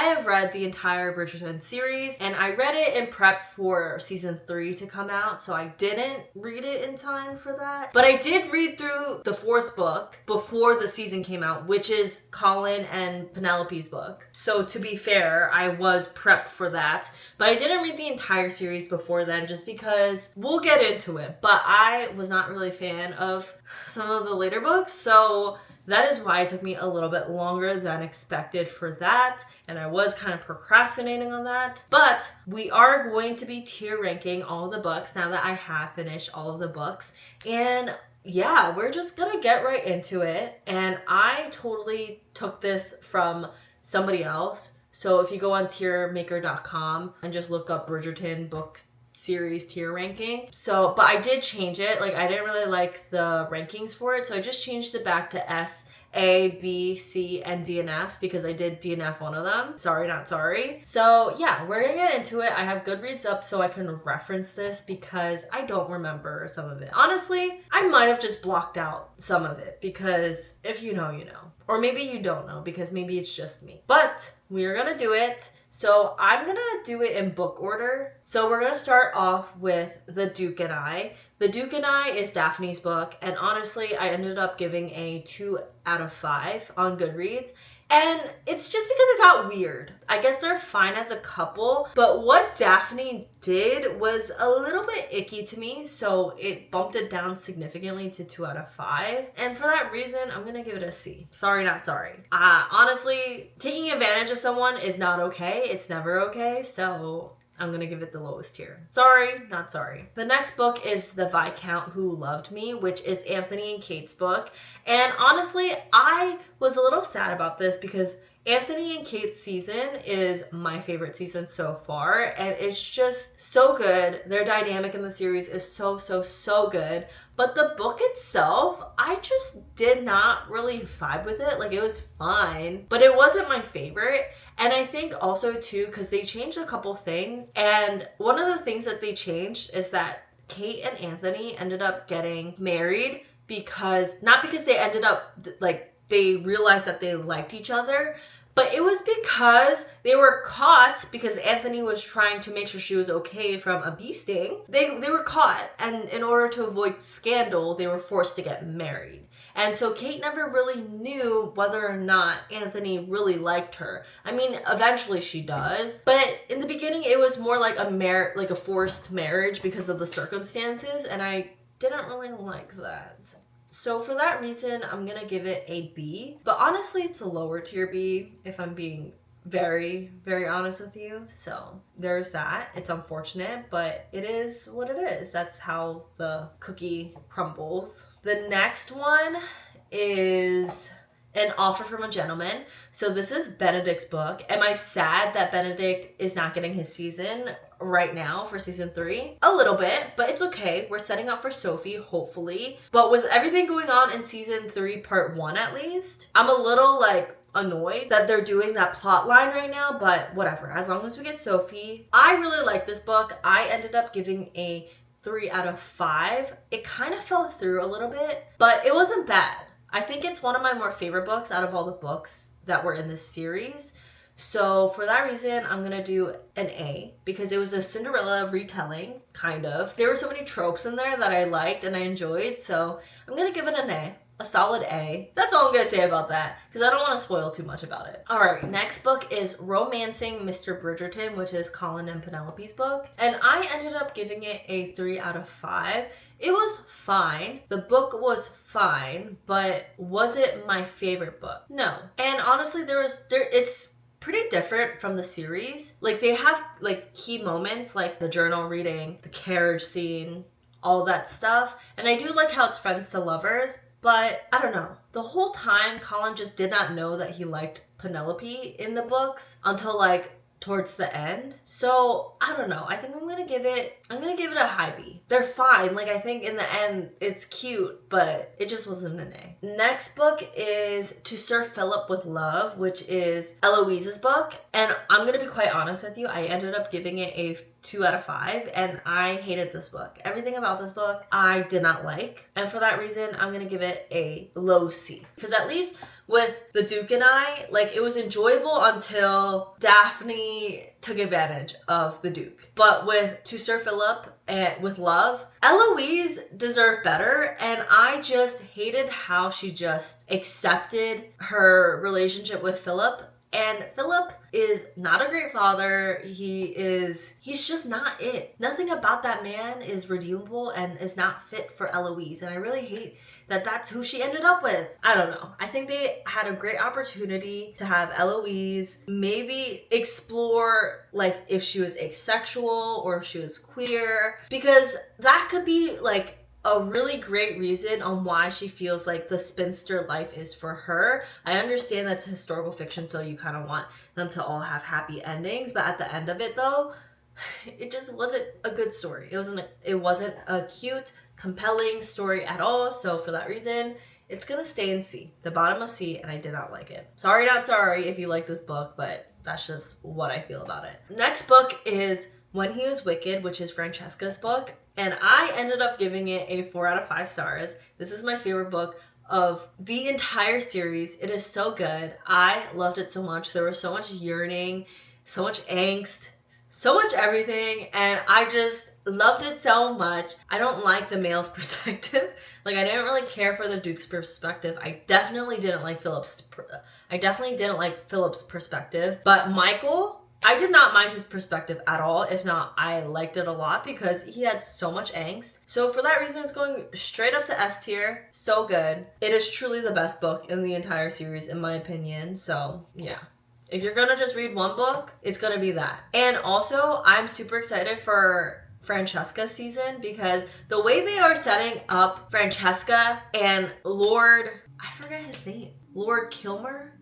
have read the entire Bridgerton series, and I read it in prep for season 3 to come out, so I didn't read it in time for that. But I did read through the 4th book before the season came out, which is Colin and Penelope's book. So to be fair, I was prepped for that. But I didn't read the entire series before then just because we'll get into it. But I was not really a fan of some of the later books, so that is why it took me a little bit longer than expected for that, and I was kind of procrastinating on that. But we are going to be tier ranking all the books now that I have finished all of the books. And yeah, we're just gonna get right into it. And I totally took this from somebody else. So if you go on tiermaker.com and just look up Bridgerton books series tier ranking. But I did change it. Like, I didn't really like the rankings for it, so I just changed it back to S, A, B, C, and D and F because I did D and F one of them. Sorry, not sorry. So yeah, we're gonna get into it. I have Goodreads up so I can reference this because I don't remember some of it. Honestly, I might have just blocked out some of it because if you know, you know. Or maybe you don't know because maybe it's just me. But we're gonna do it. So I'm gonna do it in book order. So we're gonna start off with The Duke and I. The Duke and I is Daphne's book, and honestly, I ended up giving a 2 out of 5 on Goodreads. And it's just because it got weird. I guess they're fine as a couple, but what Daphne did was a little bit icky to me, so it bumped it down significantly to 2 out of 5. And for that reason, I'm gonna give it a C. Sorry, not sorry. Honestly, taking advantage of someone is not okay. It's never okay, so I'm gonna give it the lowest tier. Sorry, not sorry. The next book is The Viscount Who Loved Me, which is Anthony and Kate's book. And honestly, I was a little sad about this because Anthony and Kate's season is my favorite season so far, and it's just so good. Their dynamic in the series is so good. But the book itself, I just did not really vibe with it. Like, it was fine, but it wasn't my favorite. And I think also too, because they changed a couple things. And one of the things that they changed is that Kate and Anthony ended up getting married not because they ended up, like, they realized that they liked each other, but it was because they were caught because Anthony was trying to make sure she was okay from a bee sting. They were caught, and in order to avoid scandal, they were forced to get married. And so Kate never really knew whether or not Anthony really liked her. I mean, eventually she does, but in the beginning it was more like a forced marriage because of the circumstances, and I didn't really like that. So for that reason, I'm gonna give it a B. But honestly, it's a lower tier B if I'm being very, very honest with you. So there's that. It's unfortunate, but it is what it is. That's how the cookie crumbles. The next one is An Offer from a Gentleman. So this is Benedict's book. Am I sad that Benedict is not getting his season right now for season 3? A little bit, but it's okay. We're setting up for Sophie, hopefully. But with everything going on in season 3, part 1 at least, I'm a little annoyed that they're doing that plot line right now, but whatever. As long as we get Sophie. I really like this book. I ended up giving a 3 out of 5. It kind of fell through a little bit, but it wasn't bad. I think it's one of my more favorite books out of all the books that were in this series. So for that reason, I'm going to do an A because it was a Cinderella retelling, kind of. There were so many tropes in there that I liked and I enjoyed. So I'm going to give it an A. A solid A. That's all I'm going to say about that because I don't want to spoil too much about it. Alright, next book is Romancing Mr. Bridgerton, which is Colin and Penelope's book. And I ended up giving it a 3 out of 5. It was fine. The book was fine, but was it my favorite book? No. And honestly, it's pretty different from the series. Like, they have key moments like the journal reading, the carriage scene, all that stuff. And I do like how it's friends to lovers. But I don't know. The whole time, Colin just did not know that he liked Penelope in the books until towards the end. So I don't know. I think I'm gonna give it a high B. They're fine. I think in the end it's cute, but it just wasn't an A. Next book is To Sir Phillip with Love, which is Eloise's book. And I'm gonna be quite honest with you. I ended up giving it a 2 out of 5, and I hated this book. Everything about this book I did not like, and for that reason I'm gonna give it a low C, because at least with the Duke and I, like, it was enjoyable until Daphne took advantage of the Duke. But with To Sir Phillip and with Love, Eloise deserved better, and I just hated how she just accepted her relationship with Philip. And Philip is not a great father. He's just not it. Nothing about that man is redeemable and is not fit for Eloise. And I really hate that that's who she ended up with. I don't know. I think they had a great opportunity to have Eloise maybe explore, like, if she was asexual or if she was queer, because that could be like a really great reason on why she feels like the spinster life is for her. I understand that's historical fiction, so you kind of want them to all have happy endings, but at the end of it though, it just wasn't a good story. It wasn't a cute, compelling story at all. So for that reason, it's gonna stay in C, the bottom of C, and I did not like it. Sorry, not sorry if you like this book, but that's just what I feel about it. Next book is When He Was Wicked, which is Francesca's book, and I ended up giving it a 4 out of 5 stars. This is my favorite book of the entire series. It is so good. I loved it so much. There was so much yearning, so much angst, so much everything, and I just loved it so much. I don't like the male's perspective. Like, I didn't really care for the Duke's perspective. I definitely didn't like Philip's perspective. But Michael, I did not mind his perspective at all. If not, I liked it a lot because he had so much angst. So for that reason, it's going straight up to S tier. So good. It is truly the best book in the entire series, in my opinion. So yeah. If you're gonna just read one book, it's gonna be that. And also, I'm super excited for Francesca's season because the way they are setting up Francesca and Lord, I forget his name. Lord Kilmer?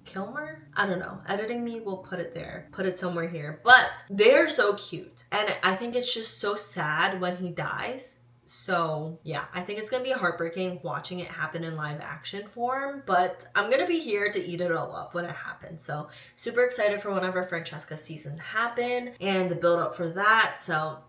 I don't know. Editing me will put it there. Put it somewhere here. But they're so cute. And I think it's just so sad when he dies. So yeah, I think it's going to be heartbreaking watching it happen in live action form. But I'm going to be here to eat it all up when it happens. So super excited for whenever Francesca's season happen and the build up for that. So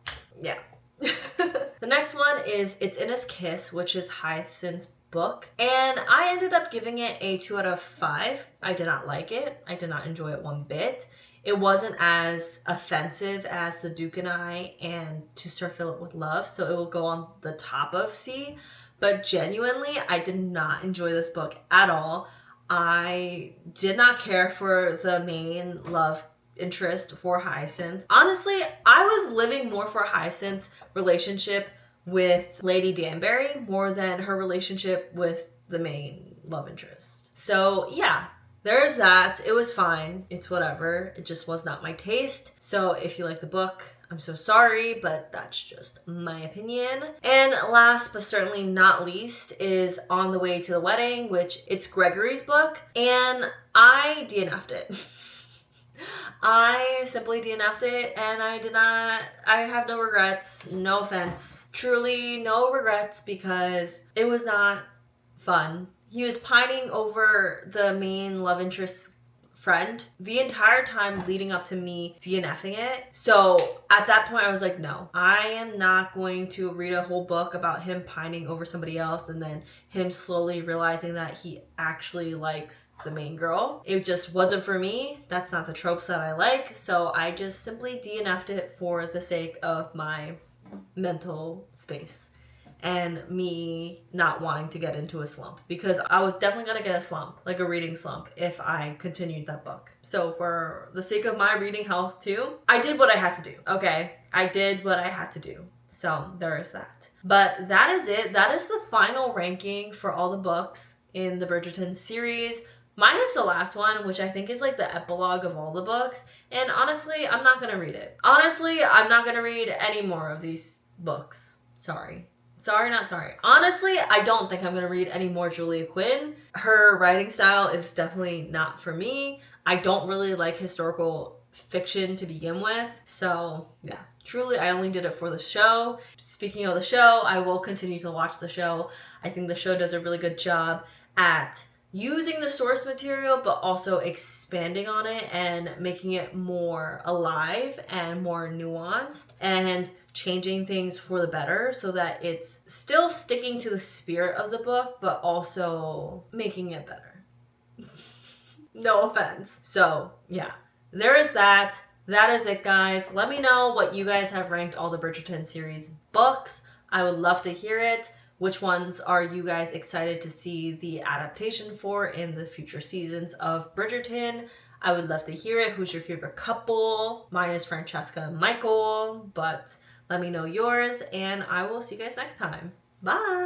yeah. The next one is It's in His Kiss, which is Hyacinth's book, and I ended up giving it a 2 out of 5. I did not like it. I did not enjoy it one bit. It wasn't as offensive as The Duke and I and To Sir Phillip with Love, so it will go on the top of C. But genuinely, I did not enjoy this book at all. I did not care for the main love interest for Hyacinth. Honestly, I was living more for Hyacinth's relationship with Lady Danbury more than her relationship with the main love interest. So yeah, there's that. It was fine. It's whatever. It just was not my taste. So if you like the book, I'm so sorry, but that's just my opinion. And last but certainly not least is On the Way to the Wedding, which it's Gregory's book, and I DNF'd it. I simply DNF'd it, and I have no regrets, no offense. Truly no regrets because it was not fun. He was pining over the main love interest's friend the entire time leading up to me DNFing it. So at that point I was like, no, I am not going to read a whole book about him pining over somebody else and then him slowly realizing that he actually likes the main girl. It just wasn't for me. That's not the tropes that I like. So I just simply DNF'd it for the sake of my mental space and me not wanting to get into a slump, because I was definitely going to get a slump, like a reading slump, if I continued that book. So for the sake of my reading health too, I did what I had to do. Okay, I did what I had to do. So there is that. But that is it. That is the final ranking for all the books in the Bridgerton series, minus the last one, which I think is like the epilogue of all the books. And honestly, I'm not going to read it. Honestly, I'm not going to read any more of these books. Sorry. Sorry, not sorry. Honestly, I don't think I'm going to read any more Julia Quinn. Her writing style is definitely not for me. I don't really like historical fiction to begin with. So, yeah. Truly, I only did it for the show. Speaking of the show, I will continue to watch the show. I think the show does a really good job at using the source material, but also expanding on it and making it more alive and more nuanced and changing things for the better so that it's still sticking to the spirit of the book, but also making it better. No offense. So, yeah. There is that. That is it, guys. Let me know what you guys have ranked all the Bridgerton series books. I would love to hear it. Which ones are you guys excited to see the adaptation for in the future seasons of Bridgerton? I would love to hear it. Who's your favorite couple? Mine is Francesca and Michael, but let me know yours, and I will see you guys next time. Bye!